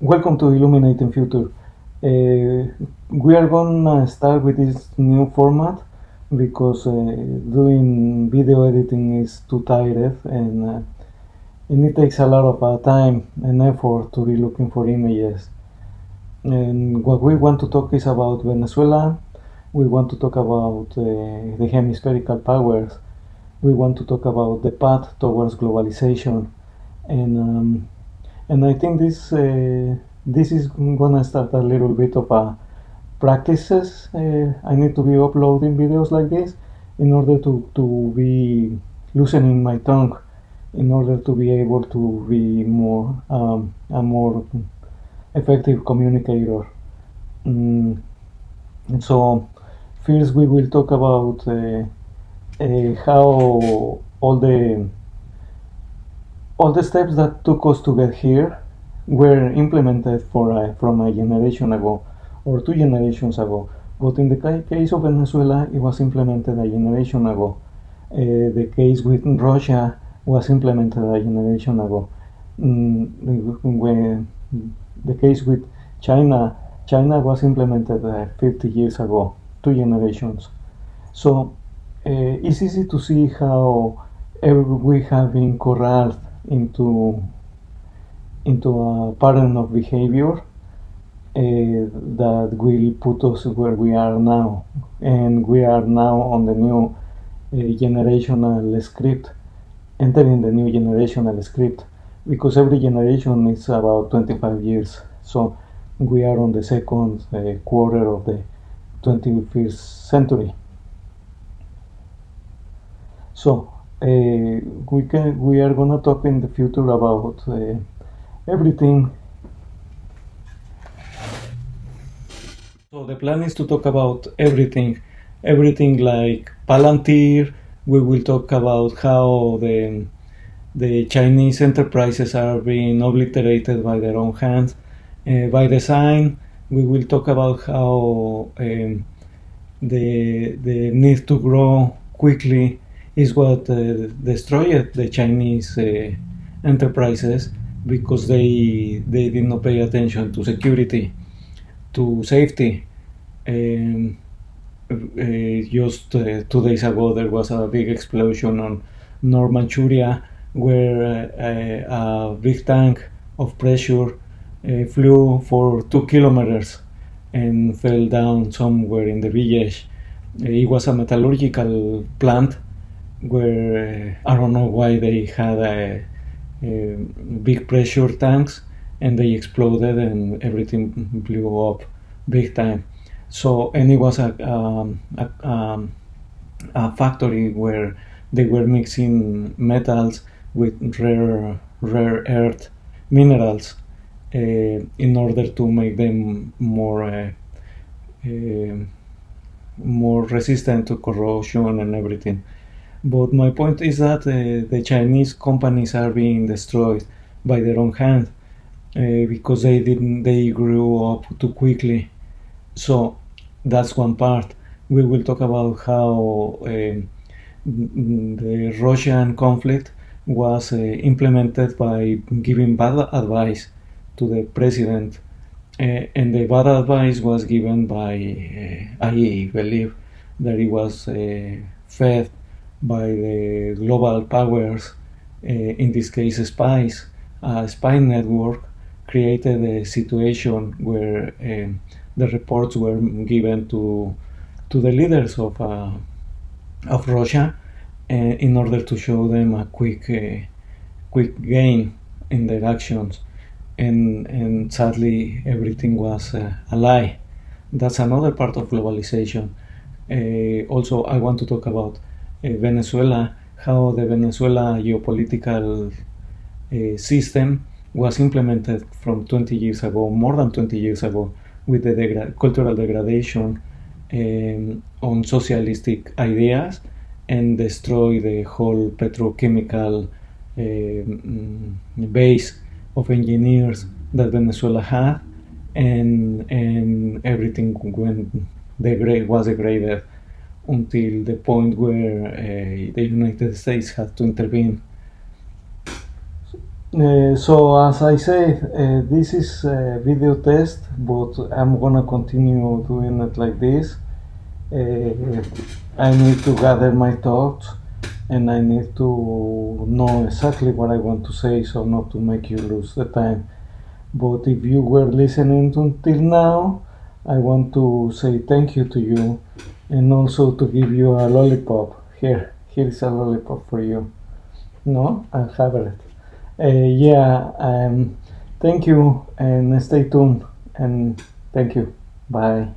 Welcome to Illuminating Future. We are gonna start with this new format because doing video editing is too tired and it takes a lot of time and effort to be looking for images. And what we want to talk is about Venezuela. We want to talk about the hemispherical powers. We want to talk about the path towards globalization, and um, and I think this is gonna start a little bit of a practices. I need to be uploading videos like this in order to be loosening my tongue, in order to be able to be more a more effective communicator. Mm, so first we will talk about how all the steps that took us to get here were implemented from a generation ago or 2 generations ago. But in the case of Venezuela, it was implemented a generation ago. The case with Russia was implemented a generation ago. When the case with China, China was implemented 50 years ago, 2 generations. So it's easy to see how we have been corralled into a pattern of behavior that will put us where we are now, and we are now on the new generational script, entering the new generational script, because every generation is about 25 years. So we are on the second quarter of the 21st century. So we are gonna talk in the future about everything. So the plan is to talk about everything like Palantir. We will talk about how the Chinese enterprises are being obliterated by their own hands. By design, we will talk about how the need to grow quickly is what destroyed the Chinese enterprises, because they did not pay attention to security, to safety. Just 2 days ago, there was a big explosion on North Manchuria, where a big tank of pressure flew for 2 kilometers and fell down somewhere in the village. It was a metallurgical plant where I don't know why they had big pressure tanks, and they exploded and everything blew up big time. So, and it was a factory where they were mixing metals with rare earth minerals in order to make them more resistant to corrosion and everything. But my point is that the Chinese companies are being destroyed by their own hand because they grew up too quickly. So that's one part. We will talk about how the Russian conflict was implemented by giving bad advice to the president, and the bad advice was given by, I believe, that it was fed by the global powers, in this case spies. A spy network created a situation where the reports were given to the leaders of Russia in order to show them a quick gain in their actions, and sadly everything was a lie. That's another part of globalization. Also, I want to talk about Venezuela, how the Venezuela geopolitical system was implemented from 20 years ago, more than 20 years ago, with the cultural degradation on socialistic ideas, and destroy the whole petrochemical base of engineers that Venezuela had, and everything was degraded until the point where the United States had to intervene. So as I said, this is a video test, but I'm gonna continue doing it like this. I need to gather my thoughts, and I need to know exactly what I want to say, so not to make you lose the time. But if you were listening until now, I want to say thank you to you, and also to give you a lollipop. Here is a lollipop for you. No, I have it. Yeah, thank you, and stay tuned, and thank you. Bye.